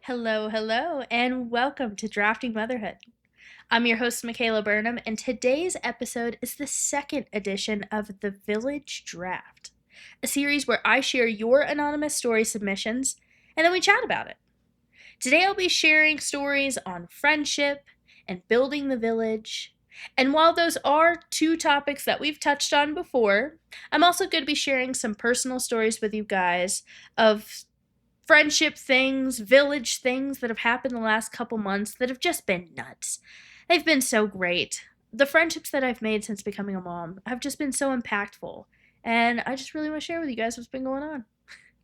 Hello, hello, and welcome to Drafting Motherhood. I'm your host, Michaela Burnham, and today's episode is the second edition of The Village Draft, a series where I share your anonymous story submissions and then we chat about it. Today I'll be sharing stories on friendship and building the village. And while those are two topics that we've touched on before, I'm also going to be sharing some personal stories with you guys of friendship things, village things that have happened the last couple months that have just been nuts. They've been so great. The friendships that I've made since becoming a mom have just been so impactful. And I just really want to share with you guys what's been going on.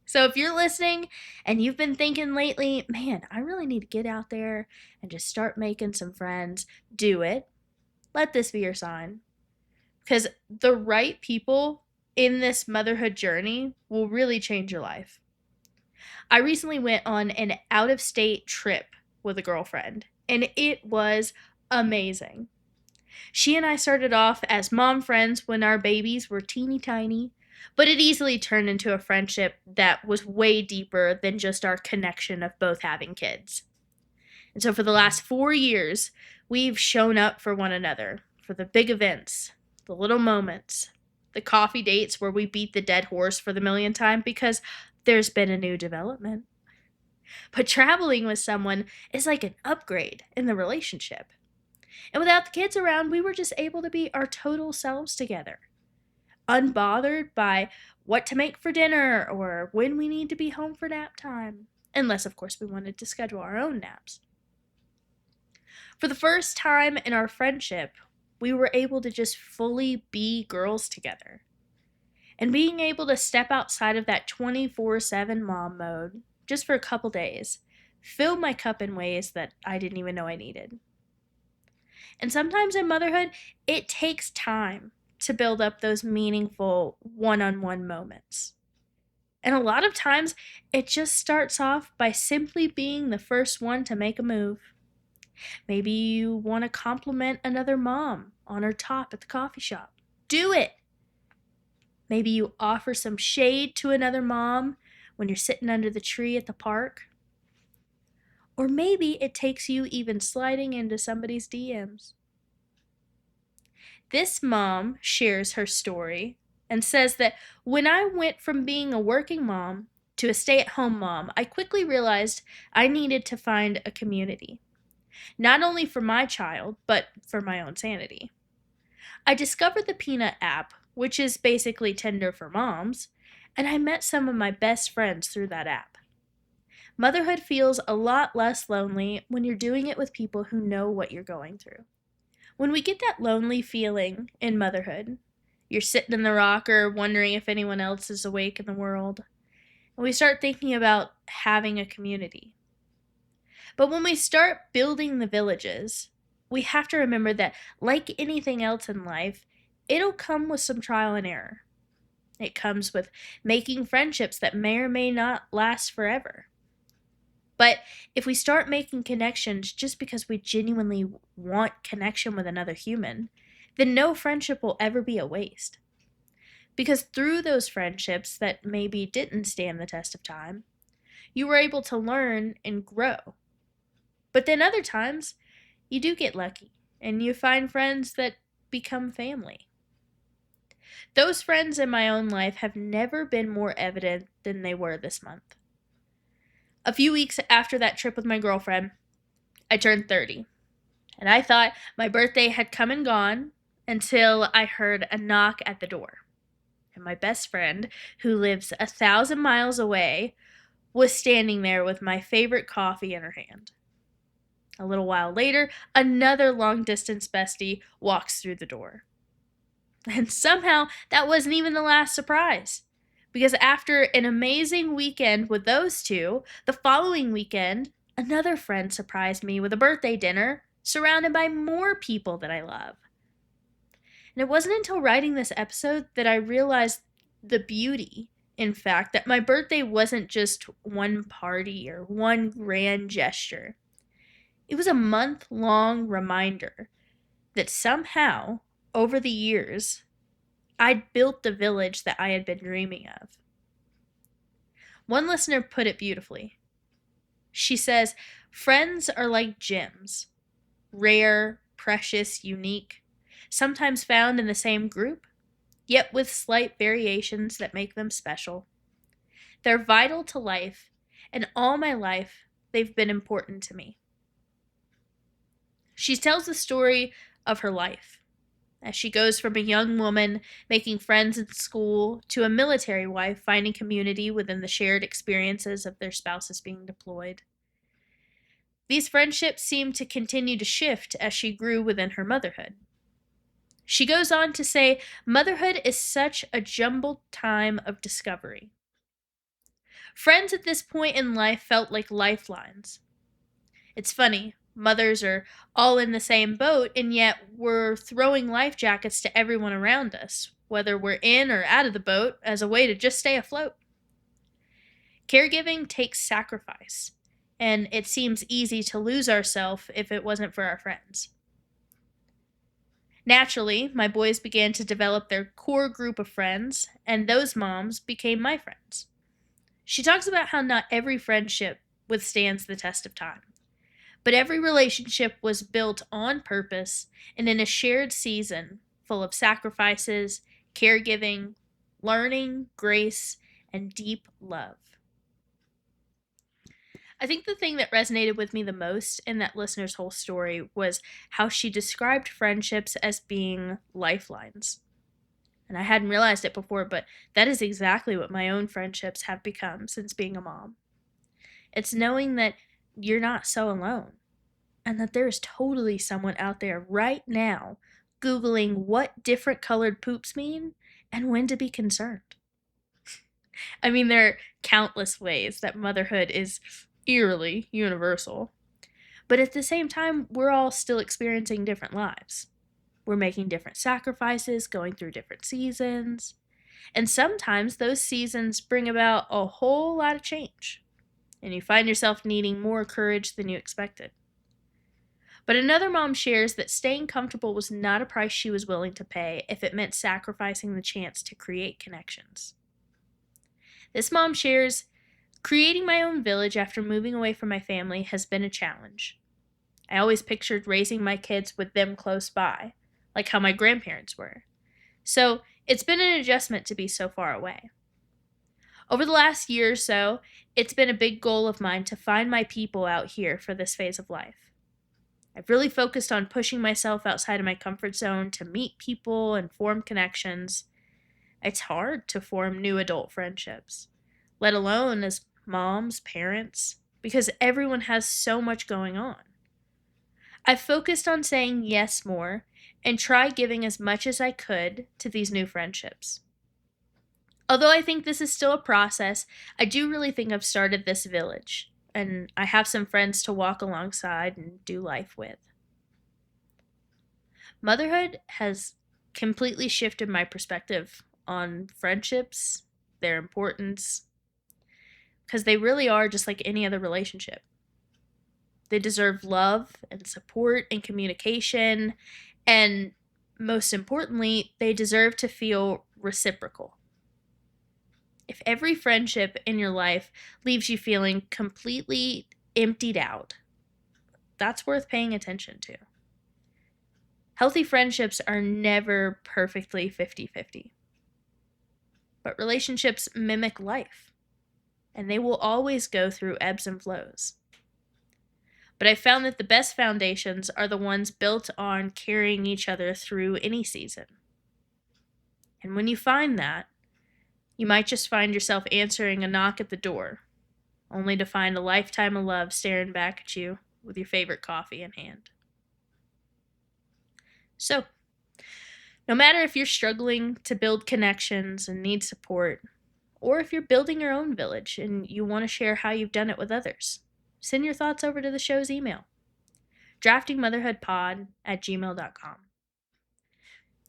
So if you're listening and you've been thinking lately, man, I really need to get out there and just start making some friends, do it. Let this be your sign. Because the right people in this motherhood journey will really change your life. I recently went on an out of state trip with a girlfriend, and it was amazing. She and I started off as mom friends when our babies were teeny tiny, but it easily turned into a friendship that was way deeper than just our connection of both having kids. And so for the last 4 years, we've shown up for one another, for the big events, the little moments, the coffee dates where we beat the dead horse for the millionth time because there's been a new development. But traveling with someone is like an upgrade in the relationship. And without the kids around, we were just able to be our total selves together, unbothered by what to make for dinner or when we need to be home for nap time, unless, of course, we wanted to schedule our own naps. For the first time in our friendship, we were able to just fully be girls together. And being able to step outside of that 24/7 mom mode just for a couple days filled my cup in ways that I didn't even know I needed. And sometimes in motherhood, it takes time to build up those meaningful one-on-one moments. And a lot of times, it just starts off by simply being the first one to make a move. Maybe you want to compliment another mom on her top at the coffee shop. Do it! Maybe you offer some shade to another mom when you're sitting under the tree at the park. Or maybe it takes you even sliding into somebody's DMs. This mom shares her story and says that when I went from being a working mom to a stay-at-home mom, I quickly realized I needed to find a community. Not only for my child, but for my own sanity. I discovered the Peanut app, which is basically Tinder for moms, and I met some of my best friends through that app. Motherhood feels a lot less lonely when you're doing it with people who know what you're going through. When we get that lonely feeling in motherhood, you're sitting in the rocker wondering if anyone else is awake in the world, and we start thinking about having a community. But when we start building the villages, we have to remember that, like anything else in life, it'll come with some trial and error. It comes with making friendships that may or may not last forever. But if we start making connections just because we genuinely want connection with another human, then no friendship will ever be a waste. Because through those friendships that maybe didn't stand the test of time, you were able to learn and grow. But then other times, you do get lucky and you find friends that become family. Those friends in my own life have never been more evident than they were this month. A few weeks after that trip with my girlfriend, I turned 30. And I thought my birthday had come and gone until I heard a knock at the door. And my best friend, who lives 1,000 miles away, was standing there with my favorite coffee in her hand. A little while later, another long-distance bestie walks through the door. And somehow, that wasn't even the last surprise. Because after an amazing weekend with those two, the following weekend, another friend surprised me with a birthday dinner surrounded by more people that I love. And it wasn't until writing this episode that I realized the beauty, in fact, that my birthday wasn't just one party or one grand gesture. It was a month-long reminder that somehow, over the years, I'd built the village that I had been dreaming of. One listener put it beautifully. She says, friends are like gems, rare, precious, unique, sometimes found in the same group, yet with slight variations that make them special. They're vital to life, and all my life, they've been important to me. She tells the story of her life as she goes from a young woman making friends in school to a military wife finding community within the shared experiences of their spouses being deployed. These friendships seem to continue to shift as she grew within her motherhood. She goes on to say, motherhood is such a jumbled time of discovery. Friends at this point in life felt like lifelines. It's funny, mothers are all in the same boat, and yet we're throwing life jackets to everyone around us, whether we're in or out of the boat, as a way to just stay afloat. Caregiving takes sacrifice, and it seems easy to lose ourselves if it wasn't for our friends. Naturally, my boys began to develop their core group of friends, and those moms became my friends. She talks about how not every friendship withstands the test of time, but every relationship was built on purpose and in a shared season full of sacrifices, caregiving, learning, grace, and deep love. I think the thing that resonated with me the most in that listener's whole story was how she described friendships as being lifelines. And I hadn't realized it before, but that is exactly what my own friendships have become since being a mom. It's knowing that you're not so alone and that there's totally someone out there right now Googling what different colored poops mean and when to be concerned. I mean, there are countless ways that motherhood is eerily universal, but at the same time, we're all still experiencing different lives. We're making different sacrifices, going through different seasons, and sometimes those seasons bring about a whole lot of change, and you find yourself needing more courage than you expected. But another mom shares that staying comfortable was not a price she was willing to pay if it meant sacrificing the chance to create connections. This mom shares, creating my own village after moving away from my family has been a challenge. I always pictured raising my kids with them close by, like how my grandparents were. So it's been an adjustment to be so far away. Over the last year or so, it's been a big goal of mine to find my people out here for this phase of life. I've really focused on pushing myself outside of my comfort zone to meet people and form connections. It's hard to form new adult friendships, let alone as moms, parents, because everyone has so much going on. I've focused on saying yes more and try giving as much as I could to these new friendships. Although I think this is still a process, I do really think I've started this village, and I have some friends to walk alongside and do life with. Motherhood has completely shifted my perspective on friendships, their importance, because they really are just like any other relationship. They deserve love and support and communication, and most importantly, they deserve to feel reciprocal. If every friendship in your life leaves you feeling completely emptied out, that's worth paying attention to. Healthy friendships are never perfectly 50-50, but relationships mimic life, and they will always go through ebbs and flows. But I found that the best foundations are the ones built on carrying each other through any season. And when you find that, you might just find yourself answering a knock at the door, only to find a lifetime of love staring back at you with your favorite coffee in hand. So, no matter if you're struggling to build connections and need support, or if you're building your own village and you want to share how you've done it with others, send your thoughts over to the show's email, draftingmotherhoodpod@gmail.com.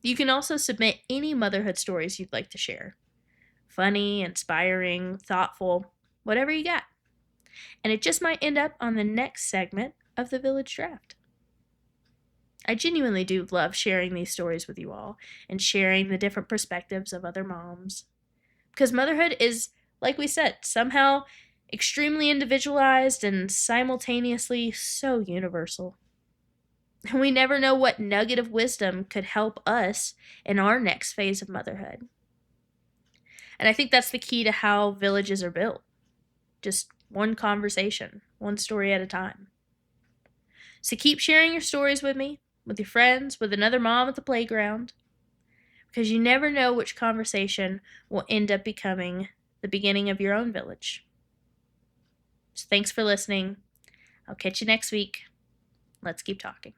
You can also submit any motherhood stories you'd like to share. Funny, inspiring, thoughtful, whatever you got. And it just might end up on the next segment of the Village Draft. I genuinely do love sharing these stories with you all and sharing the different perspectives of other moms. Because motherhood is, like we said, somehow extremely individualized and simultaneously so universal. And we never know what nugget of wisdom could help us in our next phase of motherhood. And I think that's the key to how villages are built. Just one conversation, one story at a time. So keep sharing your stories with me, with your friends, with another mom at the playground, because you never know which conversation will end up becoming the beginning of your own village. So thanks for listening. I'll catch you next week. Let's keep talking.